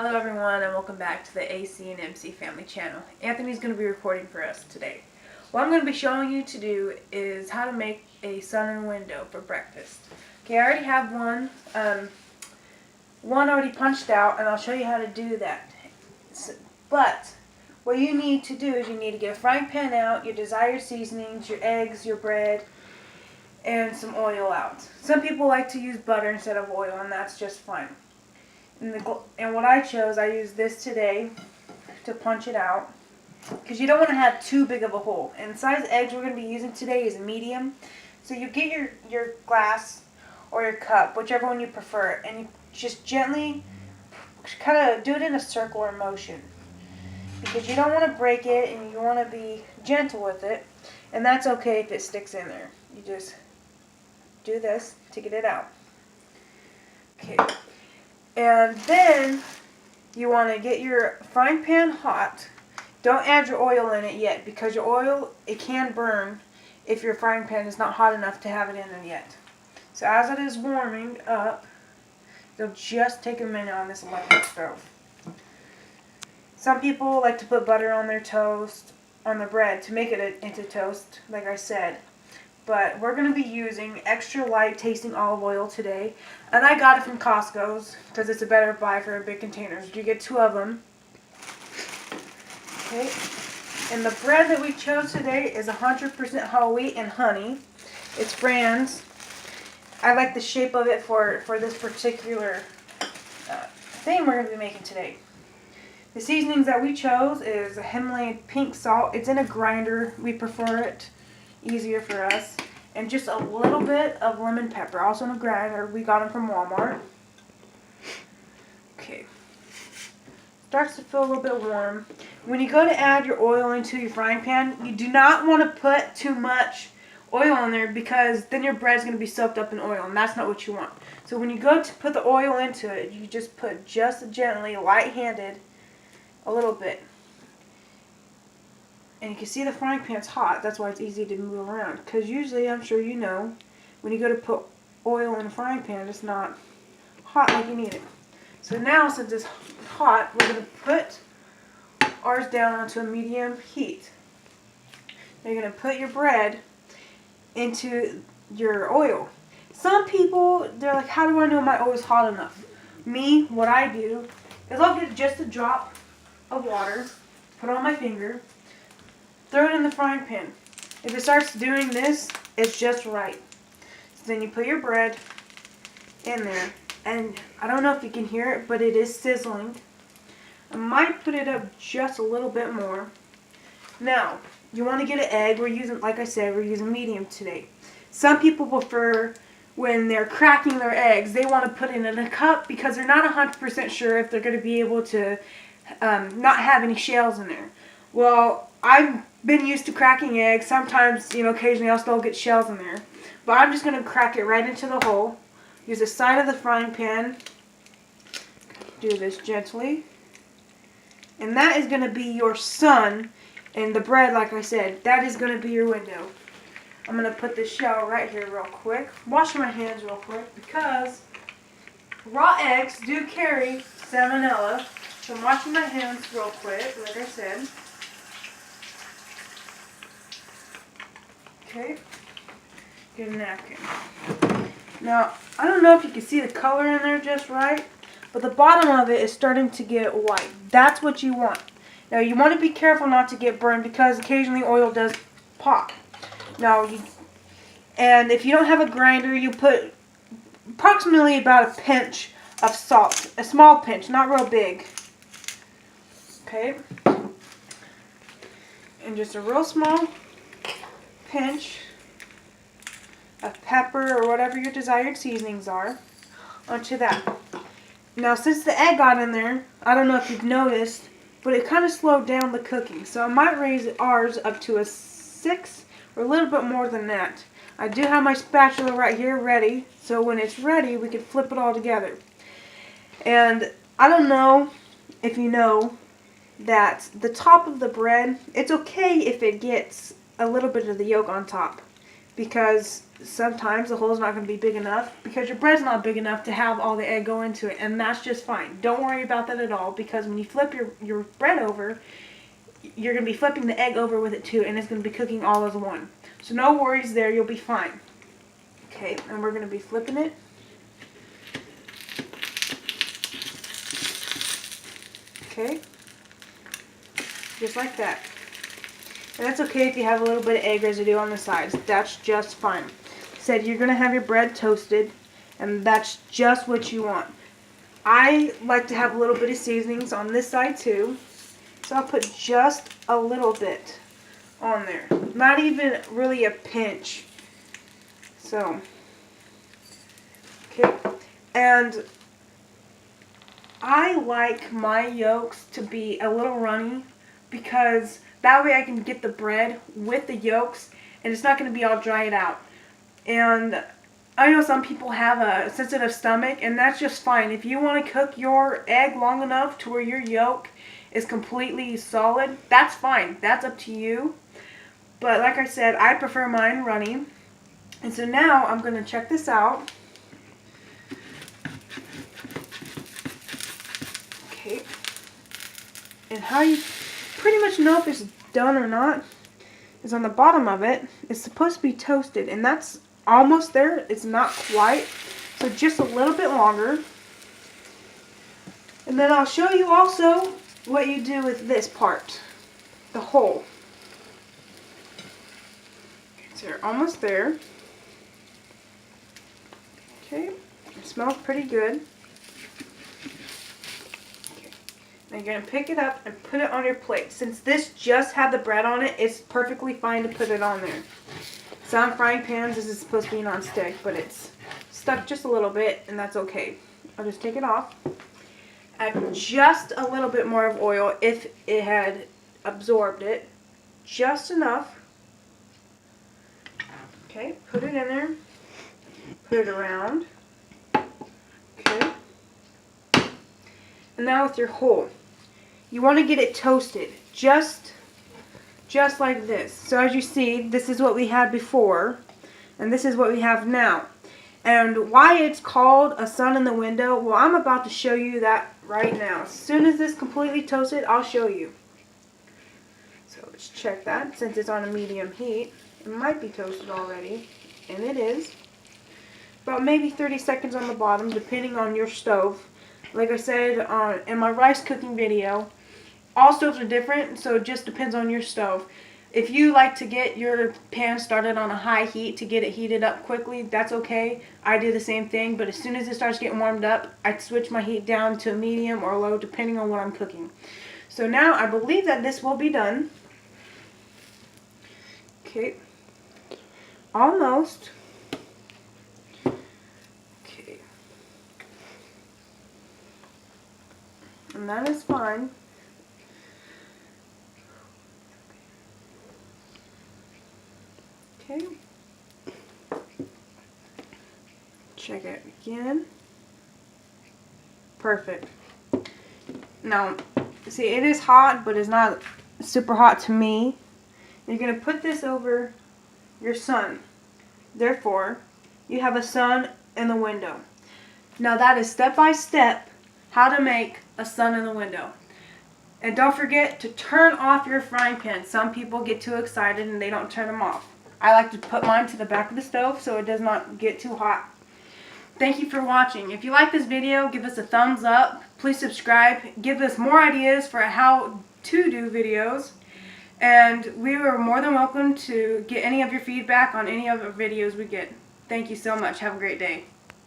Hello everyone and welcome back to the AC&MC family channel. Anthony's going to be recording for us today. What I'm going to be showing you to do is how to make a sun and window for breakfast. Okay, I already have one already punched out, and I'll show you how to do that. But what you need to do is you need to get a frying pan out, your desired seasonings, your eggs, your bread, and some oil out. Some people like to use butter instead of oil, and that's just fine. And what I chose, I used this today to punch it out, because you don't want to have too big of a hole. And the size eggs we're going to be using today is medium. So you get your glass or your cup, whichever one you prefer, and you just gently kind of do it in a circular motion, because you don't want to break it and you want to be gentle with it, and that's okay if it sticks in there. You just do this to get it out. Okay. And then you want to get your frying pan hot. Don't add your oil in it yet, because your oil, it can burn if your frying pan is not hot enough to have it in there yet. So as it is warming up, you'll just take a minute on this electric stove. Some people like to put butter on their toast, on their bread, to make it into toast, like I said. But we're going to be using extra light tasting olive oil today. And I got it from Costco's because it's a better buy for big containers. You get 2 of them. Okay. And the bread that we chose today is 100% whole wheat and honey. It's Brands. I like the shape of it for this particular thing we're going to be making today. The seasonings that we chose is a Himalayan pink salt. It's in a grinder. We prefer it. Easier for us. And just a little bit of lemon pepper, also in a grinder. We got them from Walmart. Okay. Starts to feel a little bit warm. When you go to add your oil into your frying pan, you do not want to put too much oil in there, because then your bread's going to be soaked up in oil, and that's not what you want. So when you go to put the oil into it, you just put just gently, light-handed, a little bit. And you can see the frying pan's hot. That's why it's easy to move around. Because usually, I'm sure you know, when you go to put oil in a frying pan, it's not hot like you need it. So now, since it's hot, we're going to put ours down onto a medium heat. Now you're going to put your bread into your oil. Some people, they're like, how do I know my oil is hot enough? Me, what I do is I'll get just a drop of water, put it on my finger, throw it in the frying pan. If it starts doing this, it's just right. So then you put your bread in there. And I don't know if you can hear it, but it is sizzling. I might put it up just a little bit more. Now, you want to get an egg. We're using, like I said, we're using medium today. Some people prefer, when they're cracking their eggs, they want to put it in a cup, because they're not 100% sure if they're going to be able to not have any shells in there. Well, I've been used to cracking eggs. Sometimes, occasionally I'll still get shells in there. But I'm just going to crack it right into the hole. Use the side of the frying pan. Do this gently. And that is going to be your sun. And the bread, like I said, that is going to be your window. I'm going to put this shell right here real quick. Wash my hands real quick, because raw eggs do carry salmonella. So I'm washing my hands real quick, like I said. Okay. Get a napkin. Now, I don't know if you can see the color in there just right, but the bottom of it is starting to get white. That's what you want. Now, you want to be careful not to get burned, because occasionally oil does pop. Now, and if you don't have a grinder, you put approximately about a pinch of salt. A small pinch, not real big. Okay? And just a real small pinch of pepper or whatever your desired seasonings are onto that. Now, since the egg got in there, I don't know if you've noticed, but it kind of slowed down the cooking. So I might raise ours up to a 6 or a little bit more than that. I do have my spatula right here ready, so when it's ready, we can flip it all together. And I don't know if you know that the top of the bread, it's okay if it gets a little bit of the yolk on top, because sometimes the hole's not going to be big enough because your bread's not big enough to have all the egg go into it, and that's just fine. Don't worry about that at all, because when you flip your bread over, you're going to be flipping the egg over with it too, and it's going to be cooking all as one. So no worries there, you'll be fine. Okay, and we're going to be flipping it. Okay, just like that. And that's okay if you have a little bit of egg residue on the sides. That's just fine. Said you're going to have your bread toasted, and that's just what you want. I like to have a little bit of seasonings on this side too. So I'll put just a little bit on there. Not even really a pinch. So, okay. And I like my yolks to be a little runny, because that way I can get the bread with the yolks and it's not going to be all dried out. And I know some people have a sensitive stomach, and that's just fine. If you want to cook your egg long enough to where your yolk is completely solid, that's fine. That's up to you. But like I said, I prefer mine runny. And so now I'm going to check this out. Okay. And how you pretty much know if it's done or not is on the bottom of it. It's supposed to be toasted, and that's almost there. It's not quite. So just a little bit longer. And then I'll show you also what you do with this part, the hole. So you're almost there. Okay, it smells pretty good. Okay. Now you're going to pick it up and put it on your plate. Since this just had the bread on it, it's perfectly fine to put it on there. Some frying pans, this is supposed to be non-stick, but it's stuck just a little bit, and that's okay. I'll just take it off. Add just a little bit more of oil if it had absorbed it. Just enough. Okay, put it in there. Put it around. Okay. And now with your hole, you want to get it toasted just like this. So as you see, this is what we had before, and this is what we have now. And why it's called a sun in the window, well, I'm about to show you that right now. As soon as this is completely toasted, I'll show you. So let's check that. Since it's on a medium heat, it might be toasted already, and it is. About maybe 30 seconds on the bottom, depending on your stove. Like I said in my rice cooking video, all stoves are different, so it just depends on your stove. If you like to get your pan started on a high heat to get it heated up quickly, that's okay. I do the same thing, but as soon as it starts getting warmed up, I switch my heat down to medium or low, depending on what I'm cooking. So now I believe that this will be done. Okay. Almost. Okay. And that is fine. Okay. Check it again. Perfect. Now, see, it is hot, but it's not super hot to me. You're going to put this over your sun. Therefore, you have a sun in the window. Now, that is step by step how to make a sun in the window. And don't forget to turn off your frying pan. Some people get too excited and they don't turn them off. I like to put mine to the back of the stove so it does not get too hot. Thank you for watching. If you like this video, give us a thumbs up. Please subscribe. Give us more ideas for how to do videos. And we are more than welcome to get any of your feedback on any of the videos we get. Thank you so much. Have a great day.